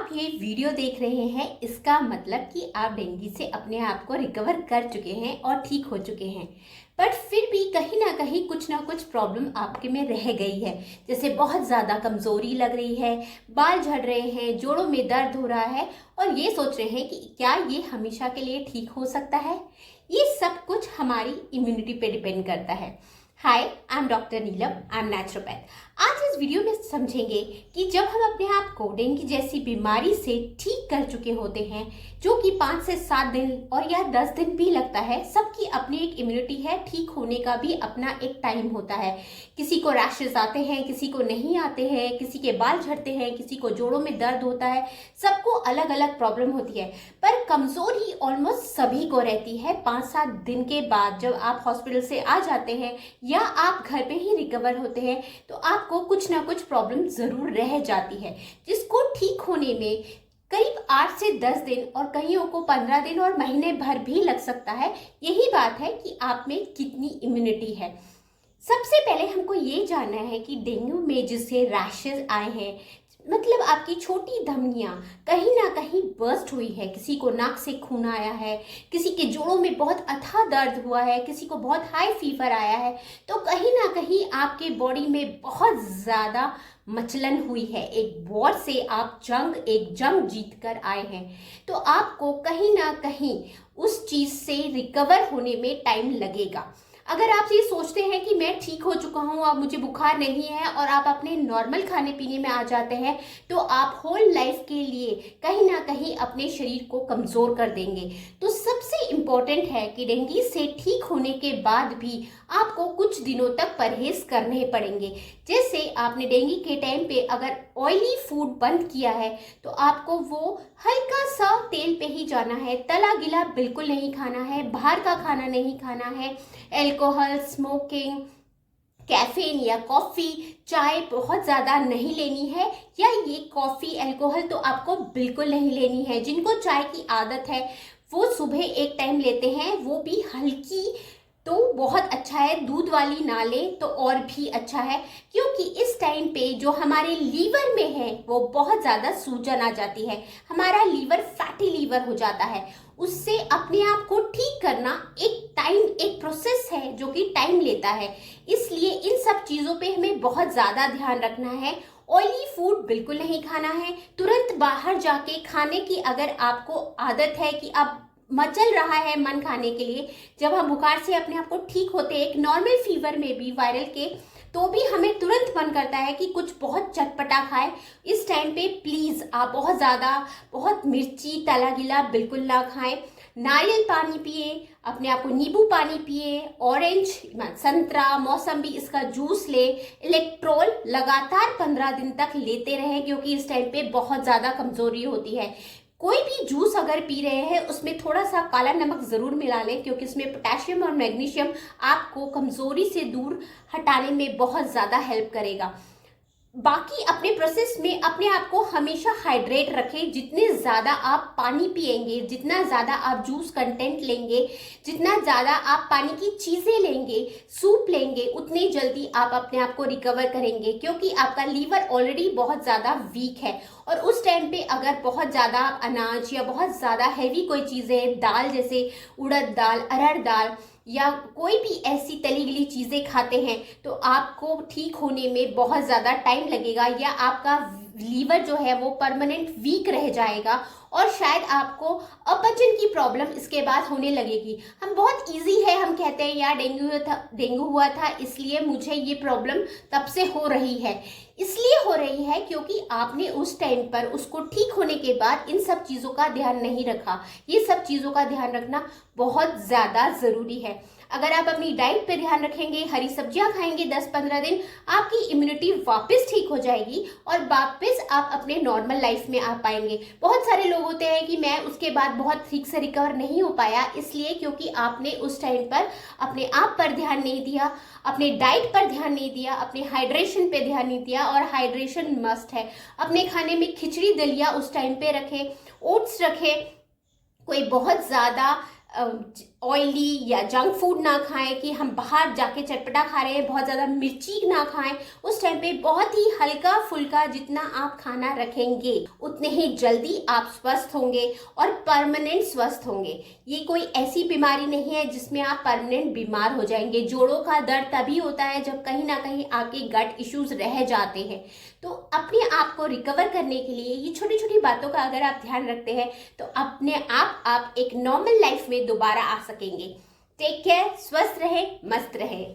आप ये वीडियो देख रहे हैं इसका मतलब कि आप डेंगू से अपने आप को रिकवर कर चुके हैं और ठीक हो चुके हैं। पर फिर भी कहीं ना कहीं कुछ ना कुछ प्रॉब्लम आपके में रह गई है। जैसे बहुत ज़्यादा कमज़ोरी लग रही है, बाल झड़ रहे हैं, जोड़ों में दर्द हो रहा है और ये सोच रहे हैं कि क्या ये हमेशा के लिए ठीक हो सकता है। ये सब कुछ हमारी इम्यूनिटी पे डिपेंड करता है। Hi, I am doctor Neelam, I am naturopath. आज इस वीडियो में समझेंगे कि जब हम अपने आप को डेंगू जैसी बीमारी से ठीक कर चुके होते हैं, जो कि 5 से 7 दिन और या 10 दिन भी लगता है। सबकी अपनी एक इम्यूनिटी है, ठीक होने का भी अपना एक टाइम होता है। किसी को रैशेस आते हैं, किसी को नहीं आते हैं, किसी के बाल झड़ते हैं, किसी को जोड़ों में दर्द होता है। सबको अलग अलग प्रॉब्लम होती है, पर कमजोरी ऑलमोस्ट सभी को रहती है। 5-7 दिन के बाद जब आप हॉस्पिटल से आ जाते हैं या आप घर पे ही रिकवर होते हैं तो आपको कुछ ना कुछ प्रॉब्लम जरूर रह जाती है, जिसको ठीक होने में करीब 8 से 10 दिन और कईयों को 15 दिन और महीने भर भी लग सकता है। यही बात है कि आप में कितनी इम्यूनिटी है। सबसे पहले हमको ये जानना है कि डेंगू में जिससे रैशेज आए हैं, मतलब आपकी छोटी धमनियां कहीं ना कहीं बर्स्ट हुई है, किसी को नाक से खून आया है, किसी के जोड़ों में बहुत अथाह दर्द हुआ है, किसी को बहुत हाई फीवर आया है, तो कहीं ना कहीं आपके बॉडी में बहुत ज़्यादा मचलन हुई है। एक वॉर से आप एक जंग जीत कर आए हैं, तो आपको कहीं ना कहीं उस चीज़ से रिकवर होने में टाइम लगेगा। अगर आप ये सोचते हैं कि मैं ठीक हो चुका हूँ, अब मुझे बुखार नहीं है और आप अपने नॉर्मल खाने पीने में आ जाते हैं, तो आप होल लाइफ के लिए कहीं ना कहीं अपने शरीर को कमज़ोर कर देंगे। तो सबसे इम्पोर्टेंट है कि डेंगू से ठीक होने के बाद भी आपको कुछ दिनों तक परहेज करने पड़ेंगे। जैसे आपने डेंगू के टाइम पे अगर ऑयली फूड बंद किया है तो आपको वो हल्का सा तेल पे ही जाना है, तला गिला बिल्कुल नहीं खाना है, बाहर का खाना नहीं खाना है, अल्कोहल, स्मोकिंग, कैफीन या कॉफ़ी, चाय बहुत ज़्यादा नहीं लेनी है, या ये कॉफ़ी अल्कोहल तो आपको बिल्कुल नहीं लेनी है। जिनको चाय की आदत है वो सुबह एक टाइम लेते हैं, वो भी हल्की, तो बहुत अच्छा है। दूध वाली ना लें तो और भी अच्छा है, क्योंकि इस टाइम पे जो हमारे लीवर में है वो बहुत ज़्यादा सूजन आ जाती है, हमारा लीवर फैटी लीवर हो जाता है। उससे अपने आप को ठीक करना एक प्रोसेस है जो कि टाइम लेता है। इसलिए इन सब चीज़ों पे हमें बहुत ज़्यादा ध्यान रखना है। ऑयली फूड बिल्कुल नहीं खाना है। तुरंत बाहर जाके खाने की अगर आपको आदत है कि आप मचल रहा है मन खाने के लिए, जब हम बुखार से अपने आप को ठीक होते हैं, एक नॉर्मल फीवर में भी वायरल के, तो भी हमें तुरंत मन करता है कि कुछ बहुत चटपटा खाएं। इस टाइम पे प्लीज़ आप बहुत मिर्ची तला गिला बिल्कुल ना खाएं। नारियल पानी पिए, अपने आप को नींबू पानी पिए, ऑरेंज, संतरा, मौसम्बी इसका जूस ले। इलेक्ट्रोल लगातार 15 दिन तक लेते रहें, क्योंकि इस टाइम पे बहुत ज़्यादा कमज़ोरी होती है। कोई भी जूस अगर पी रहे हैं उसमें थोड़ा सा काला नमक ज़रूर मिला लें, क्योंकि इसमें पोटेशियम और मैग्नीशियम आपको कमज़ोरी से दूर हटाने में बहुत ज़्यादा हेल्प करेगा। बाकी अपने प्रोसेस में अपने आप को हमेशा हाइड्रेट रखें। जितने ज़्यादा आप पानी पिएंगे, जितना ज़्यादा आप जूस कंटेंट लेंगे, जितना ज़्यादा आप पानी की चीज़ें लेंगे, सूप लेंगे, उतनी जल्दी आप अपने आप को रिकवर करेंगे, क्योंकि आपका लीवर ऑलरेडी बहुत ज़्यादा वीक है। और उस टाइम पे अगर बहुत ज़्यादा अनाज या बहुत ज़्यादा हैवी कोई चीज़ें, दाल जैसे उड़द दाल, अरहर दाल या कोई भी ऐसी तली गली चीज़ें खाते हैं, तो आपको ठीक होने में बहुत ज़्यादा टाइम लगेगा, या आपका लीवर जो है वो परमानेंट वीक रह जाएगा और शायद आपको अपचन की प्रॉब्लम इसके बाद होने लगेगी। हम बहुत इजी है, हम कहते हैं यार डेंगू हुआ था इसलिए मुझे ये प्रॉब्लम तब से हो रही है। इसलिए हो रही है क्योंकि आपने उस टाइम पर उसको ठीक होने के बाद इन सब चीज़ों का ध्यान नहीं रखा। ये सब चीज़ों का ध्यान रखना बहुत ज़्यादा ज़रूरी है। अगर आप अपनी डाइट पे ध्यान रखेंगे, हरी सब्जियां खाएंगे 10-15 दिन, आपकी इम्यूनिटी वापस ठीक हो जाएगी और वापस आप अपने नॉर्मल लाइफ में आ पाएंगे। बहुत सारे लोग होते हैं कि मैं उसके बाद बहुत ठीक से रिकवर नहीं हो पाया, इसलिए क्योंकि आपने उस टाइम पर अपने आप पर ध्यान नहीं दिया, अपने डाइट पर ध्यान नहीं दिया, अपने हाइड्रेशन पे ध्यान नहीं दिया। और हाइड्रेशन मस्ट है। अपने खाने में खिचड़ी दलिया उस टाइम पे रखें, ओट्स रखें, कोई बहुत ज़्यादा ऑयली या जंक फूड ना खाएं कि हम बाहर जाके चटपटा खा रहे हैं, बहुत ज़्यादा मिर्ची ना खाएं। उस टाइम पे बहुत ही हल्का फुल्का जितना आप खाना रखेंगे उतने ही जल्दी आप स्वस्थ होंगे और परमानेंट स्वस्थ होंगे। ये कोई ऐसी बीमारी नहीं है जिसमें आप परमानेंट बीमार हो जाएंगे। जोड़ों का दर्द तभी होता है जब कहीं ना कहीं आपके गट इश्यूज रह जाते हैं। तो अपने आप को रिकवर करने के लिए ये छोटी छोटी बातों का अगर आप ध्यान रखते हैं तो अपने आप एक नॉर्मल लाइफ में दोबारा आ सकेंगे। टेक केयर, स्वस्थ रहे, मस्त रहे।